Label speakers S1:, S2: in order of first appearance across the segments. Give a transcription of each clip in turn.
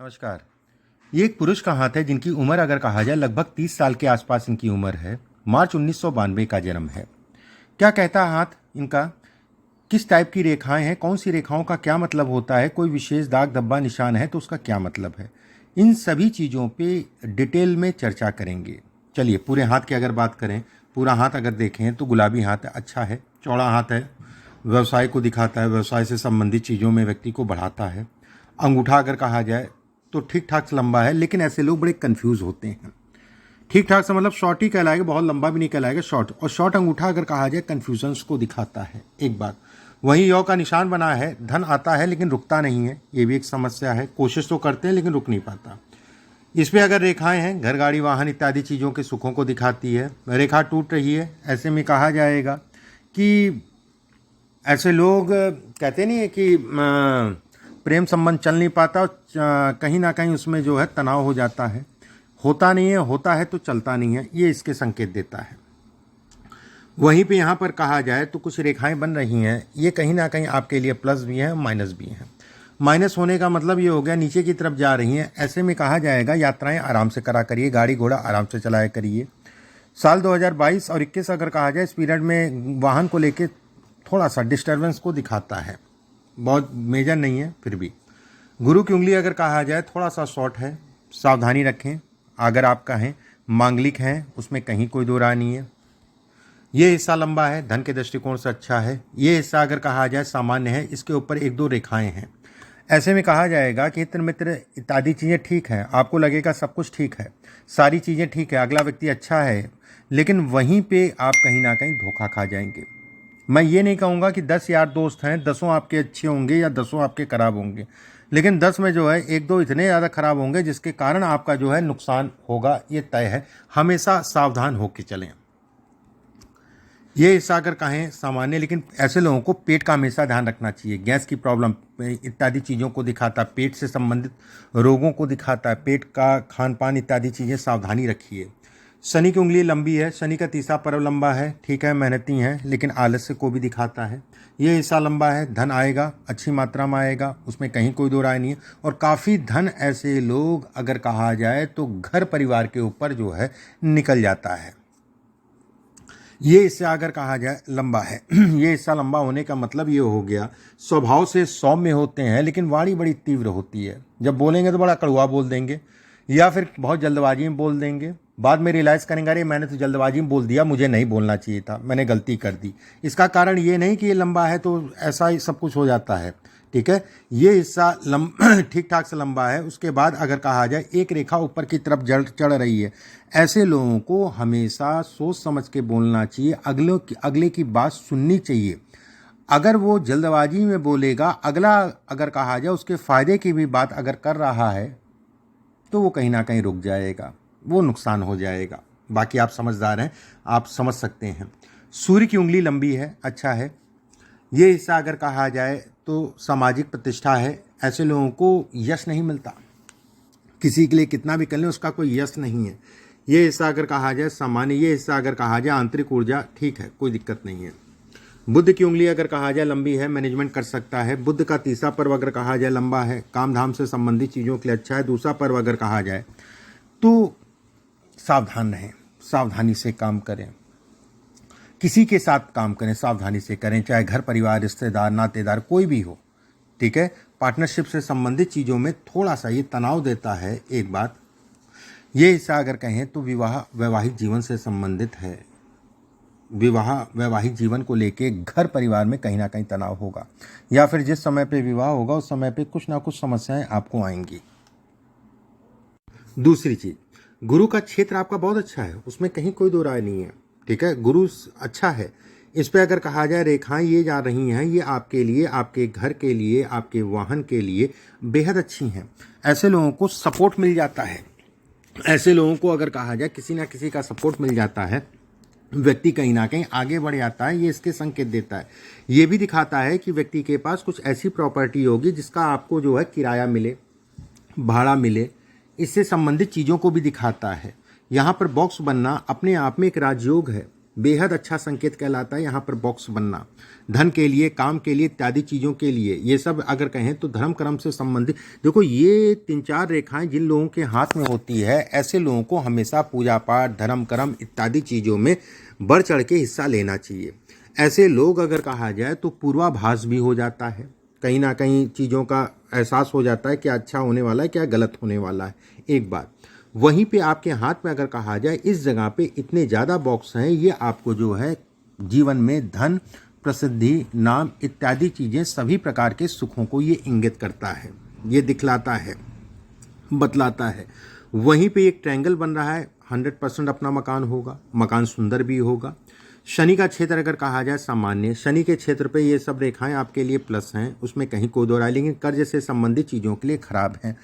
S1: नमस्कार। ये एक पुरुष का हाथ है जिनकी उम्र अगर कहा जाए लगभग 30 साल के आसपास इनकी उम्र है। मार्च 1992 का जन्म है। क्या कहता है हाथ इनका? किस टाइप की रेखाएं हैं? कौन सी रेखाओं का क्या मतलब होता है? कोई विशेष दाग धब्बा निशान है तो उसका क्या मतलब है? इन सभी चीज़ों पे डिटेल में चर्चा करेंगे। चलिए, पूरे हाथ की अगर बात करें, पूरा हाथ अगर देखें तो गुलाबी हाथ है, अच्छा है, चौड़ा हाथ है, व्यवसाय को दिखाता है, व्यवसाय से संबंधित चीज़ों में व्यक्ति को बढ़ाता है। अंगूठा अगर कहा जाए तो ठीक ठाक से लंबा है, लेकिन ऐसे लोग बड़े कंफ्यूज होते हैं। ठीक ठाक से मतलब शॉर्ट ही कहलाएगा, बहुत लंबा भी नहीं कहलाएगा, शॉर्ट। और शॉर्ट अंगूठा अगर कहा जाए कंफ्यूजन्स को दिखाता है। एक बात वहीं यौ का निशान बना है, धन आता है लेकिन रुकता नहीं है, ये भी एक समस्या है। कोशिश तो करते हैं लेकिन रुक नहीं पाता। इस पे अगर रेखाएं हैं, घर गाड़ी वाहन इत्यादि चीज़ों के सुखों को दिखाती है। रेखा टूट रही है, ऐसे में कहा जाएगा कि ऐसे लोग कहते नहीं है कि प्रेम संबंध चल नहीं पाता और कहीं ना कहीं उसमें जो है तनाव हो जाता है। होता नहीं है, होता है तो चलता नहीं है, ये इसके संकेत देता है। वहीं पे यहाँ पर कहा जाए तो कुछ रेखाएं बन रही हैं, ये कहीं ना कहीं आपके लिए प्लस भी हैं माइनस भी हैं। माइनस होने का मतलब ये हो गया नीचे की तरफ जा रही हैं, ऐसे में कहा जाएगा यात्राएं आराम से करा करिए, गाड़ी घोड़ा आराम से चलाया करिए। साल 2022 और 21 अगर कहा जाए इस पीरियड में वाहन को लेके थोड़ा सा डिस्टर्बेंस को दिखाता है, बहुत मेजर नहीं है फिर भी। गुरु की उंगली अगर कहा जाए थोड़ा सा शॉर्ट है, सावधानी रखें। अगर आप कहें मांगलिक हैं, उसमें कहीं कोई दो राय नहीं है। ये हिस्सा लंबा है, धन के दृष्टिकोण से अच्छा है। ये हिस्सा अगर कहा जाए सामान्य है, इसके ऊपर एक दो रेखाएं हैं। ऐसे में कहा जाएगा कि हित मित्र इत्यादि चीज़ें ठीक हैं, आपको लगेगा सब कुछ ठीक है, सारी चीज़ें ठीक है, अगला व्यक्ति अच्छा है, लेकिन वहीं पे आप कहीं ना कहीं धोखा खा जाएंगे। मैं ये नहीं कहूँगा कि 10 यार दोस्त हैं, 10 आपके अच्छे होंगे या 10 आपके खराब होंगे, लेकिन 10 में जो है एक दो इतने ज़्यादा खराब होंगे जिसके कारण आपका जो है नुकसान होगा, ये तय है। हमेशा सावधान होकर चलें। ये हिस्सा अगर कहें सामान्य, लेकिन ऐसे लोगों को पेट का हमेशा ध्यान रखना चाहिए। गैस की प्रॉब्लम इत्यादि चीज़ों को दिखाता है, पेट से संबंधित रोगों को दिखाता है, पेट का खान पान इत्यादि चीज़ें सावधानी रखिए। शनि की उंगली लंबी है, शनि का तीसरा पर्व लंबा है, ठीक है, मेहनती हैं लेकिन आलस्य को भी दिखाता है। ये हिस्सा लंबा है, धन आएगा, अच्छी मात्रा में आएगा, उसमें कहीं कोई दो राय नहीं है। और काफ़ी धन ऐसे लोग अगर कहा जाए तो घर परिवार के ऊपर जो है निकल जाता है। ये हिस्सा अगर कहा जाए लंबा है ये हिस्सा लंबा होने का मतलब ये हो गया स्वभाव से सौम्य होते हैं लेकिन वाणी बड़ी तीव्र होती है। जब बोलेंगे तो बड़ा कड़वा बोल देंगे या फिर बहुत जल्दबाजी में बोल देंगे, बाद में रियलाइज़ करेंगे अरे मैंने तो जल्दबाजी में बोल दिया, मुझे नहीं बोलना चाहिए था, मैंने गलती कर दी। इसका कारण ये नहीं कि ये लंबा है तो ऐसा ही सब कुछ हो जाता है, ठीक है। ये हिस्सा ठीक ठाक से लंबा है। उसके बाद अगर कहा जाए एक रेखा ऊपर की तरफ चढ़ रही है। ऐसे लोगों को हमेशा सोच समझ के बोलना चाहिए, अगले की बात सुननी चाहिए। अगर वो जल्दबाजी में बोलेगा, अगला अगर कहा जाए उसके फ़ायदे की भी बात अगर कर रहा है तो वो कहीं ना कहीं रुक जाएगा, वो नुकसान हो जाएगा। बाकी आप समझदार हैं, आप समझ सकते हैं। सूर्य की उंगली लंबी है, अच्छा है। ये हिस्सा अगर कहा जाए तो सामाजिक प्रतिष्ठा है। ऐसे लोगों को यश नहीं मिलता, किसी के लिए कितना भी कर लें उसका कोई यश नहीं है। ये हिस्सा अगर कहा जाए सामान्य, ये हिस्सा अगर कहा जाए आंतरिक ऊर्जा, ठीक है, कोई दिक्कत नहीं है। बुध की उंगली अगर कहा जाए लंबी है, मैनेजमेंट कर सकता है। बुध का तीसरा पर्व अगर कहा जाए लंबा है, काम धाम से संबंधित चीज़ों के लिए अच्छा है। दूसरा पर्व अगर कहा जाए तो सावधान रहें, सावधानी से काम करें, किसी के साथ काम करें सावधानी से करें, चाहे घर परिवार रिश्तेदार नातेदार कोई भी हो, ठीक है। पार्टनरशिप से संबंधित चीज़ों में थोड़ा सा ये तनाव देता है। एक बात ये हिस्सा अगर कहें तो विवाह वैवाहिक जीवन से संबंधित है। विवाह वैवाहिक जीवन को लेके घर परिवार में कहीं ना कहीं तनाव होगा, या फिर जिस समय पे विवाह होगा उस समय पे कुछ ना कुछ समस्याएं आपको आएंगी। दूसरी चीज, गुरु का क्षेत्र आपका बहुत अच्छा है, उसमें कहीं कोई दो राय नहीं है, ठीक है, गुरु अच्छा है। इस पे अगर कहा जाए रेखाएं ये जा रही हैं, ये आपके लिए, आपके घर के लिए, आपके वाहन के लिए बेहद अच्छी हैं। ऐसे लोगों को सपोर्ट मिल जाता है। ऐसे लोगों को अगर कहा जाए किसी ना किसी का सपोर्ट मिल जाता है, व्यक्ति कहीं ना कहीं आगे बढ़ जाता है, ये इसके संकेत देता है। ये भी दिखाता है कि व्यक्ति के पास कुछ ऐसी प्रॉपर्टी होगी जिसका आपको जो है किराया मिले, भाड़ा मिले, इससे संबंधित चीज़ों को भी दिखाता है। यहाँ पर बॉक्स बनना अपने आप में एक राजयोग है। बेहद अच्छा संकेत कहलाता है यहाँ पर बॉक्स बनना। धन के लिए, काम के लिए, इत्यादि चीज़ों के लिए, ये सब अगर कहें तो धर्म कर्म से संबंधित। देखो ये 3-4 रेखाएं जिन लोगों के हाथ में होती है, ऐसे लोगों को हमेशा पूजा पाठ, धर्म कर्म इत्यादि चीज़ों में बढ़ चढ़ के हिस्सा लेना चाहिए। ऐसे लोग अगर कहा जाए तो पूर्वाभास भी हो जाता है, कहीं ना कहीं चीज़ों का एहसास हो जाता है क्या अच्छा होने वाला है, क्या गलत होने वाला है। एक बात वहीं पे आपके हाथ में अगर कहा जाए इस जगह पे इतने ज़्यादा बॉक्स हैं, ये आपको जो है जीवन में धन, प्रसिद्धि, नाम इत्यादि चीज़ें, सभी प्रकार के सुखों को ये इंगित करता है, ये दिखलाता है, बतलाता है। वहीं पे एक ट्रायंगल बन रहा है, 100% अपना मकान होगा, मकान सुंदर भी होगा। शनि का क्षेत्र अगर कहा जाए सामान्य, शनि के क्षेत्र पे ये सब रेखाएं आपके लिए प्लस हैं, उसमें कहीं कोई दो राय, लेकिन कर्ज से संबंधित चीज़ों के लिए खराब हैं।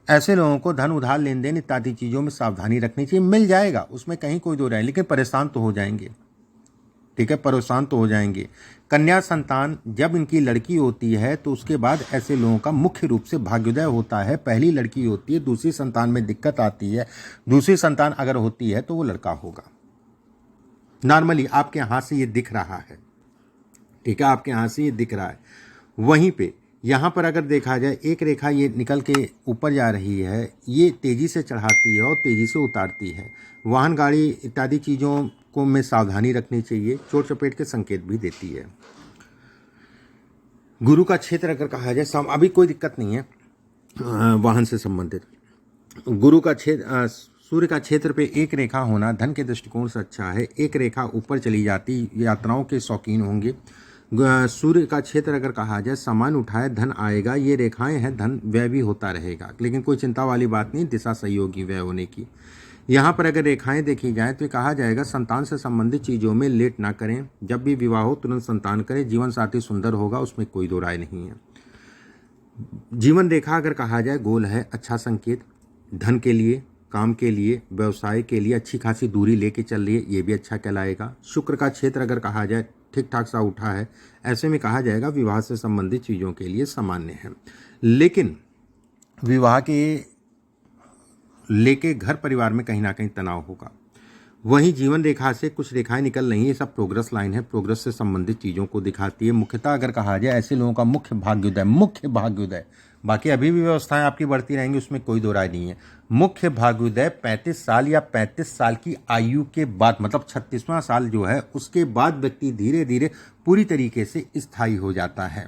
S1: ऐसे लोगों को धन उधार लेन देन इत्यादि चीज़ों में सावधानी रखनी चाहिए। मिल जाएगा, उसमें कहीं कोई दो राय, लेकिन परेशान तो हो जाएंगे, ठीक है, परेशान तो हो जाएंगे। कन्या संतान जब इनकी लड़की होती है तो उसके बाद ऐसे लोगों का मुख्य रूप से भाग्योदय होता है। पहली लड़की होती है, दूसरी संतान में दिक्कत आती है, दूसरी संतान अगर होती है तो वो लड़का होगा। नॉर्मली आपके हाथ से ये दिख रहा है, ठीक है, आपके हाथ से ये दिख रहा है। वहीं पे यहाँ पर अगर देखा जाए एक रेखा ये निकल के ऊपर जा रही है, ये तेजी से चढ़ाती है और तेजी से उतारती है। वाहन गाड़ी इत्यादि चीज़ों को में सावधानी रखनी चाहिए, चोट चपेट के संकेत भी देती है। गुरु का क्षेत्र अगर कहा जाए, अभी कोई दिक्कत नहीं है वाहन से संबंधित। गुरु का क्षेत्र, सूर्य का क्षेत्र पे एक रेखा होना धन के दृष्टिकोण से अच्छा है। एक रेखा ऊपर चली जाती, यात्राओं के शौकीन होंगे। सूर्य का क्षेत्र अगर कहा जाए, सामान उठाए धन आएगा, ये रेखाएं हैं, धन व्यय भी होता रहेगा, लेकिन कोई चिंता वाली बात नहीं, दिशा सही होगी व्यय होने की। यहाँ पर अगर रेखाएं देखी जाए तो कहा जाएगा संतान से संबंधित चीज़ों में लेट ना करें, जब भी विवाह हो तुरंत संतान करें, जीवन साथी सुंदर होगा, उसमें कोई दो राय नहीं है। जीवन रेखा अगर कहा जाए गोल है, अच्छा संकेत, धन के लिए, काम के लिए, व्यवसाय के लिए अच्छी खासी दूरी लेके चल रही है, ये भी अच्छा कहलाएगा। शुक्र का क्षेत्र अगर कहा जाए ठीक ठाक सा उठा है, ऐसे में कहा जाएगा विवाह से संबंधित चीज़ों के लिए सामान्य है, लेकिन विवाह के लेके घर परिवार में कहीं ना कहीं तनाव होगा। वहीं जीवन रेखा से कुछ रेखाएं निकल रही हैं, ये सब प्रोग्रेस लाइन है, प्रोग्रेस से संबंधित चीज़ों को दिखाती है। मुख्यतः अगर कहा जाए ऐसे लोगों का मुख्य भाग्योदय, बाकी अभी भी व्यवस्थाएं आपकी बढ़ती रहेंगी, उसमें कोई दो राय नहीं है। मुख्य भाग्योदय 35 साल या 35 साल की आयु के बाद, मतलब 36वां साल जो है उसके बाद व्यक्ति धीरे धीरे पूरी तरीके से स्थायी हो जाता है।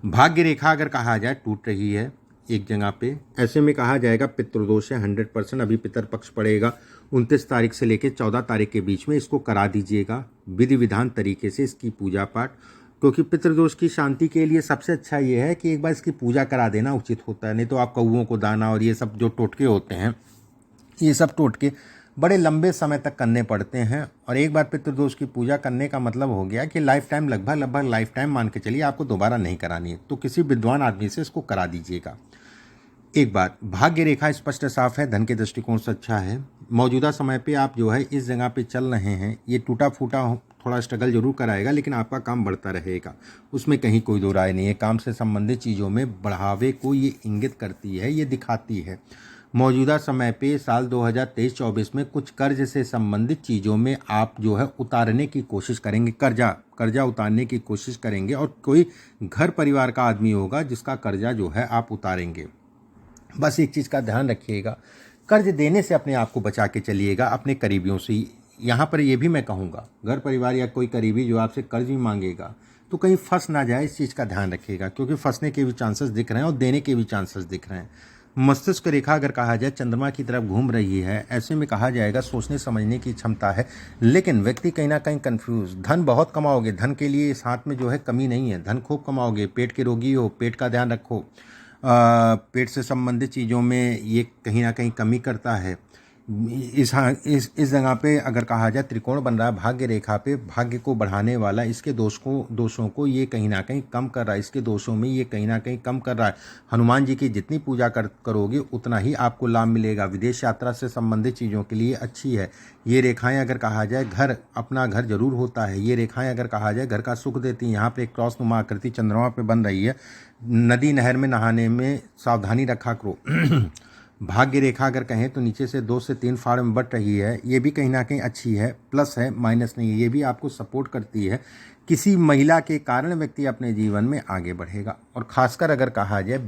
S1: भाग्य रेखा अगर कहा जाए टूट रही है एक जगह पे, ऐसे में कहा जाएगा पितृदोष है 100%। अभी पितर पक्ष पड़ेगा 29 तारीख से लेकर 14 तारीख के बीच में, इसको करा दीजिएगा विधि विधान तरीके से इसकी पूजा पाठ, क्योंकि पितृदोष की शांति के लिए सबसे अच्छा ये है कि एक बार इसकी पूजा करा देना उचित होता है। नहीं तो आप कौओं को दाना और ये सब जो टोटके होते हैं, ये सब टोटके बड़े लंबे समय तक करने पड़ते हैं, और एक बार पितृदोष की पूजा करने का मतलब हो गया कि लाइफ टाइम, लगभग लाइफ टाइम मान के चलिए, आपको दोबारा नहीं करानी है। तो किसी विद्वान आदमी से इसको करा दीजिएगा। एक बात, भाग्य रेखा स्पष्ट साफ है, धन के दृष्टिकोण से अच्छा है। मौजूदा समय पे आप जो है इस जगह पे चल रहे हैं, ये टूटा फूटा थोड़ा स्ट्रगल जरूर कराएगा, लेकिन आपका काम बढ़ता रहेगा, उसमें कहीं कोई दो राय नहीं है। काम से संबंधित चीज़ों में बढ़ावे को ये इंगित करती है, ये दिखाती है। मौजूदा समय पे साल 2023-24 में कुछ कर्ज से संबंधित चीज़ों में आप जो है उतारने की कोशिश करेंगे, कर्जा उतारने की कोशिश करेंगे, और कोई घर परिवार का आदमी होगा जिसका कर्जा जो है आप उतारेंगे। बस एक चीज़ का ध्यान रखिएगा, कर्ज देने से अपने आप को बचा के चलिएगा अपने करीबियों से। यहाँ पर ये भी मैं कहूँगा, घर परिवार या कोई करीबी जो आपसे कर्ज भी मांगेगा तो कहीं फंस ना जाए, इस चीज़ का ध्यान रखिएगा, क्योंकि फंसने के भी चांसेस दिख रहे हैं और देने के भी चांसेस दिख रहे हैं। मस्तिष्क रेखा अगर कहा जाए चंद्रमा की तरफ घूम रही है, ऐसे में कहा जाएगा सोचने समझने की क्षमता है, लेकिन व्यक्ति कहीं ना कहीं कंफ्यूज। धन बहुत कमाओगे, धन के लिए इस हाथ में जो है कमी नहीं है, धन खूब कमाओगे। पेट के रोगी हो, पेट का ध्यान रखो, पेट से संबंधित चीज़ों में ये कहीं ना कहीं कमी करता है। इस जगह पे अगर कहा जाए त्रिकोण बन रहा है भाग्य रेखा पे, भाग्य को बढ़ाने वाला, इसके दोषों को ये कहीं ना कहीं कम कर रहा है, इसके दोषों में ये कहीं ना कहीं कम कर रहा है। हनुमान जी की जितनी पूजा करोगे उतना ही आपको लाभ मिलेगा। विदेश यात्रा से संबंधित चीज़ों के लिए अच्छी है ये रेखाएं। अगर कहा जाए घर, अपना घर जरूर होता है, ये रेखाएं अगर कहा जाए घर का सुख देती हैं। यहाँ पे एक क्रॉस नुमा आकृति चंद्रमा पे बन रही है। नदी नहर में नहाने में सावधानी रखा करो। भाग्य रेखा अगर कहें तो नीचे से 2 से 3 फाड़ में बढ़ रही है, ये भी कहीं ना कहीं अच्छी है, प्लस है, माइनस नहीं है। ये भी आपको सपोर्ट करती है। किसी महिला के कारण व्यक्ति अपने जीवन में आगे बढ़ेगा। और खासकर अगर कहा जाए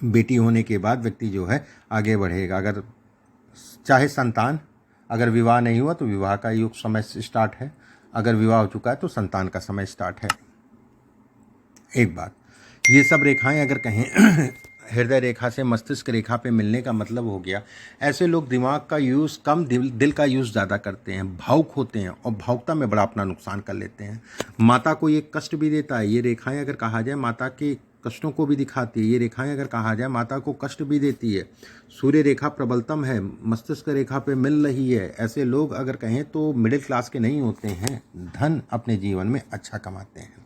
S1: बेटी होने के बाद व्यक्ति जो है आगे बढ़ेगा। अगर चाहे संतान, अगर विवाह नहीं हुआ तो विवाह का युग समय स्टार्ट है, अगर विवाह हो चुका है तो संतान का समय स्टार्ट है। एक बात, ये सब रेखाएं अगर कहें हृदय रेखा से मस्तिष्क रेखा पे मिलने का मतलब हो गया, ऐसे लोग दिमाग का यूज़ कम, दिल का यूज़ ज़्यादा करते हैं, भावुक होते हैं और भावुकता में बड़ा अपना नुकसान कर लेते हैं। माता को ये कष्ट भी देता है। ये रेखाएं अगर कहा जाए माता के कष्टों को भी दिखाती है। ये रेखाएं अगर कहा जाए माता को कष्ट भी देती है। सूर्य रेखा प्रबलतम है, मस्तिष्क रेखा पे मिल रही है। ऐसे लोग अगर कहें तो मिडिल क्लास के नहीं होते हैं, धन अपने जीवन में अच्छा कमाते हैं।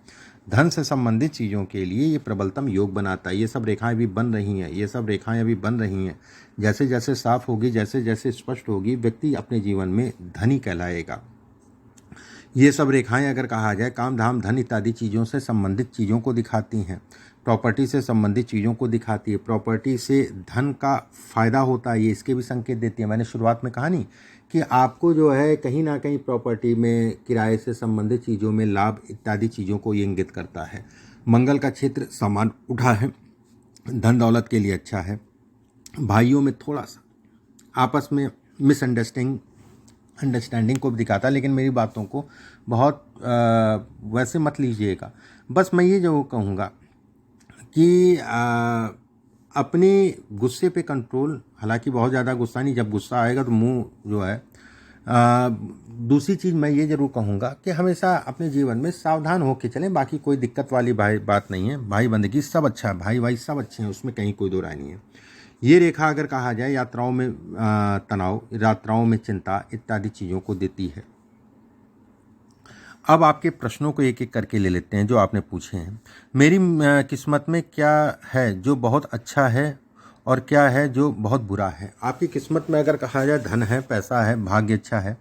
S1: धन से संबंधित चीज़ों के लिए ये प्रबलतम योग बनाता है। ये सब रेखाएं भी बन रही हैं, ये सब रेखाएं अभी बन रही हैं। जैसे जैसे साफ होगी, जैसे जैसे स्पष्ट होगी, व्यक्ति अपने जीवन में धनी कहलाएगा। ये सब रेखाएं अगर कहा जाए काम धाम धन इत्यादि चीज़ों से संबंधित चीज़ों को दिखाती हैं, प्रॉपर्टी से संबंधित चीज़ों को दिखाती है। प्रॉपर्टी से धन का फायदा होता है, ये इसके भी संकेत देती है। मैंने शुरुआत में कहा नहीं कि आपको जो है कहीं ना कहीं प्रॉपर्टी में, किराए से संबंधित चीज़ों में लाभ इत्यादि चीज़ों को ये इंगित करता है। मंगल का क्षेत्र समान उठा है, धन दौलत के लिए अच्छा है। भाइयों में थोड़ा सा आपस में अंडरस्टैंडिंग को भी दिखाता है, लेकिन मेरी बातों को बहुत वैसे मत लीजिएगा। बस मैं ये जो कहूँगा कि अपने गुस्से पे कंट्रोल, हालांकि बहुत ज़्यादा गुस्सा नहीं, जब गुस्सा आएगा तो मुंह जो है। दूसरी चीज़ मैं ये ज़रूर कहूँगा कि हमेशा अपने जीवन में सावधान होकर चलें। बाकी कोई दिक्कत वाली बात नहीं है। भाई बंदगी सब अच्छा है, भाई सब अच्छे हैं, उसमें कहीं कोई दो राय नहीं है। ये रेखा अगर कहा जाए यात्राओं में तनाव, यात्राओं में चिंता इत्यादि चीज़ों को देती है। अब आपके प्रश्नों को एक एक करके ले लेते हैं जो आपने पूछे हैं। मेरी किस्मत में क्या है जो बहुत अच्छा है और क्या है जो बहुत बुरा है। आपकी किस्मत में अगर कहा जाए धन है, पैसा है, भाग्य अच्छा है।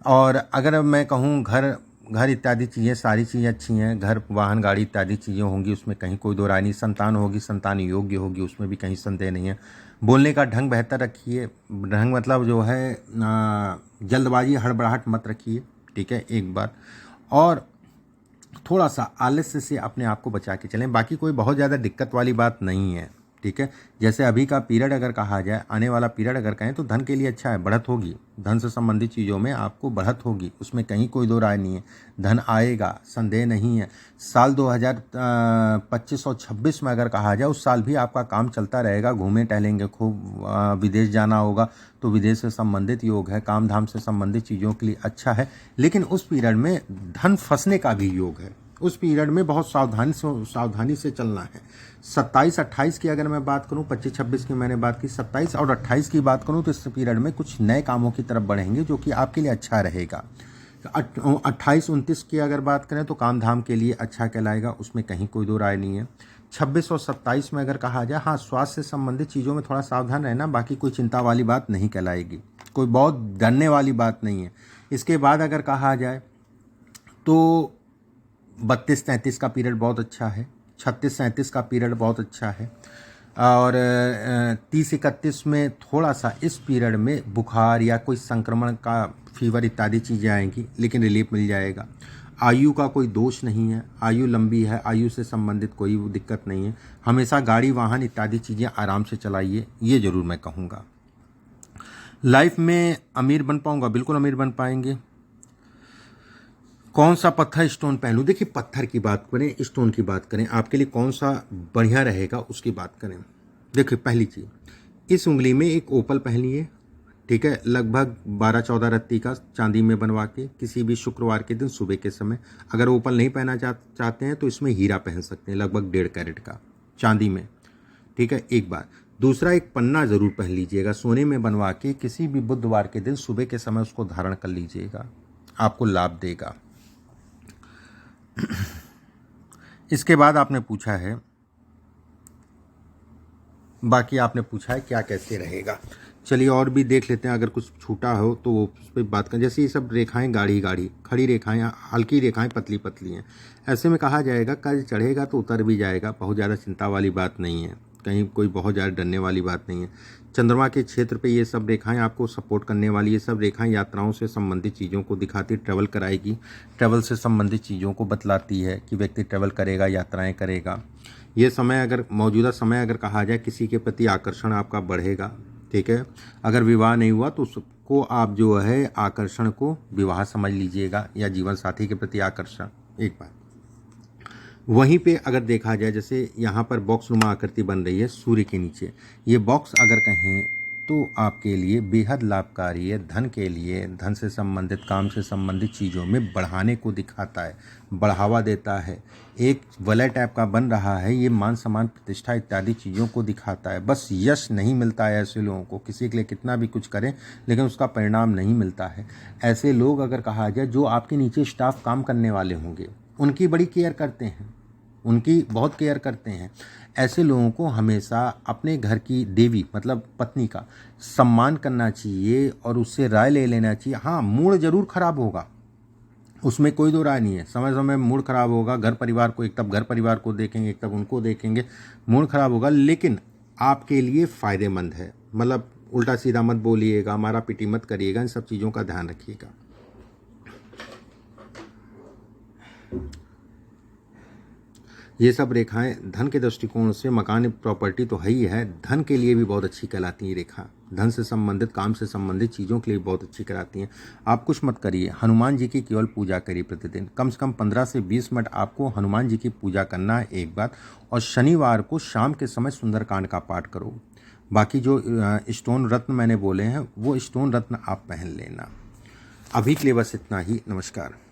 S1: और अगर मैं कहूँ घर इत्यादि चीज़ें, सारी चीज़ें अच्छी हैं। घर, वाहन, गाड़ी इत्यादि चीज़ें होंगी, उसमें कहीं कोई दो राय नहीं। संतान होगी, संतान योग्य होगी, उसमें भी कहीं संदेह नहीं है। बोलने का ढंग बेहतर रखिए। ढंग मतलब जो है जल्दबाजी, हड़बड़ाहट मत रखिए, ठीक है, एक बात। और थोड़ा सा आलस्य से अपने आप को बचा के चलें। बाकी कोई बहुत ज़्यादा दिक्कत वाली बात नहीं है, ठीक है। जैसे अभी का पीरियड अगर कहा जाए, आने वाला पीरियड अगर कहें तो धन के लिए अच्छा है, बढ़त होगी। धन से संबंधित चीज़ों में आपको बढ़त होगी, उसमें कहीं कोई दो राय नहीं है। धन आएगा, संदेह नहीं है। साल 2025 और 26 में अगर कहा जाए, उस साल भी आपका काम चलता रहेगा। घूमें टहलेंगे खूब, विदेश जाना होगा तो विदेश से संबंधित योग है। काम धाम से संबंधित चीज़ों के लिए अच्छा है। लेकिन उस पीरियड में धन फंसने का भी योग है। उस पीरियड में बहुत सावधानी से चलना है। 27-28 की अगर मैं बात करूं, 25-26 की मैंने बात की, 27 और 28 की बात करूं तो इस पीरियड में कुछ नए कामों की तरफ बढ़ेंगे जो कि आपके लिए अच्छा रहेगा। 28-29 की अगर बात करें तो काम धाम के लिए अच्छा कहलाएगा, उसमें कहीं कोई दो राय नहीं है। 26 और 27 में अगर कहा जाए, हाँ, स्वास्थ्य से संबंधित चीज़ों में थोड़ा सावधान रहना, बाकी कोई चिंता वाली बात नहीं कहलाएगी, कोई बहुत डरने वाली बात नहीं है। इसके बाद अगर कहा जाए तो 32-33 का पीरियड बहुत अच्छा है। 36-37 का पीरियड बहुत अच्छा है। और 30-31 में थोड़ा सा इस पीरियड में बुखार या कोई संक्रमण का फीवर इत्यादि चीज़ें आएंगी, लेकिन रिलीफ मिल जाएगा। आयु का कोई दोष नहीं है, आयु लंबी है, आयु से संबंधित कोई दिक्कत नहीं है। हमेशा गाड़ी, वाहन इत्यादि चीज़ें आराम से चलाइए, ये ज़रूर मैं कहूँगा। लाइफ में अमीर बन पाऊँगा? बिल्कुल अमीर बन पाएंगे। कौन सा पत्थर, स्टोन पहन लूँ? देखिए, पत्थर की बात करें, स्टोन की बात करें, आपके लिए कौन सा बढ़िया रहेगा उसकी बात करें। देखिए, पहली चीज़, इस उंगली में एक ओपल पहन लिए, ठीक है, लगभग 12-14 रत्ती का, चांदी में बनवा के, किसी भी शुक्रवार के दिन सुबह के समय। अगर ओपल नहीं पहना चाहते हैं तो इसमें हीरा पहन सकते हैं, लगभग 1.5 कैरेट का, चांदी में, ठीक है, एक बार। दूसरा, एक पन्ना ज़रूर पहन लीजिएगा, सोने में बनवा के, किसी भी बुधवार के दिन सुबह के समय उसको धारण कर लीजिएगा, आपको लाभ देगा। इसके बाद आपने पूछा है, बाकी आपने पूछा है क्या कैसे रहेगा। चलिए और भी देख लेते हैं, अगर कुछ छूटा हो तो वो उस पर बात करें। जैसे ये सब रेखाएं गाढ़ी खड़ी रेखाएं, हल्की रेखाएं पतली पतली हैं, ऐसे में कहा जाएगा कर्ज चढ़ेगा तो उतर भी जाएगा, बहुत ज़्यादा चिंता वाली बात नहीं है। कहीं कोई बहुत ज़्यादा डरने वाली बात नहीं है। चंद्रमा के क्षेत्र पे ये सब रेखाएं आपको सपोर्ट करने वाली, ये सब रेखाएं यात्राओं से संबंधित चीज़ों को दिखाती, ट्रैवल कराएगी, ट्रैवल से संबंधित चीज़ों को बतलाती है कि व्यक्ति ट्रैवल करेगा, यात्राएं करेगा। ये समय अगर मौजूदा समय अगर कहा जाए, किसी के प्रति आकर्षण आपका बढ़ेगा, ठीक है। अगर विवाह नहीं हुआ तो उसको आप जो है आकर्षण को विवाह समझ लीजिएगा, या जीवन साथी के प्रति आकर्षण। एक बात वहीं पे अगर देखा जाए, जैसे यहाँ पर बॉक्स नुमा आकृति बन रही है सूर्य के नीचे, ये बॉक्स अगर कहें तो आपके लिए बेहद लाभकारी है। धन के लिए, धन से संबंधित, काम से संबंधित चीज़ों में बढ़ाने को दिखाता है, बढ़ावा देता है। एक वलय टाइप का बन रहा है, ये मान सम्मान प्रतिष्ठा इत्यादि चीज़ों को दिखाता है। बस यश नहीं मिलता है ऐसे लोगों को, किसी के लिए कितना भी कुछ करें लेकिन उसका परिणाम नहीं मिलता है। ऐसे लोग अगर कहा जाए जो आपके नीचे स्टाफ काम करने वाले होंगे, उनकी बड़ी केयर करते हैं, उनकी बहुत केयर करते हैं। ऐसे लोगों को हमेशा अपने घर की देवी मतलब पत्नी का सम्मान करना चाहिए और उससे राय ले लेना चाहिए। हाँ, मूड जरूर खराब होगा, उसमें कोई दो राय नहीं है। समय समय मूड खराब होगा, घर परिवार को, एक तब घर परिवार को देखेंगे, एक तब उनको देखेंगे, मूड खराब होगा, लेकिन आपके लिए फ़ायदेमंद है। मतलब उल्टा सीधा मत बोलिएगा, मारा पीटी मत करिएगा, इन सब चीज़ों का ध्यान रखिएगा। ये सब रेखाएं धन के दृष्टिकोण से, मकान प्रॉपर्टी तो है ही है, धन के लिए भी बहुत अच्छी कहलाती हैं रेखा। धन से संबंधित, काम से संबंधित चीज़ों के लिए बहुत अच्छी कहलाती हैं। आप कुछ मत करिए, हनुमान जी की केवल पूजा करिए प्रतिदिन, कम से कम 15 से 20 मिनट आपको हनुमान जी की पूजा करना है, एक बात। और शनिवार को शाम के समय सुंदरकांड का पाठ करो। बाकी जो स्टोन रत्न मैंने बोले हैं वो स्टोन रत्न आप पहन लेना। अभी के लिए बस इतना ही। नमस्कार।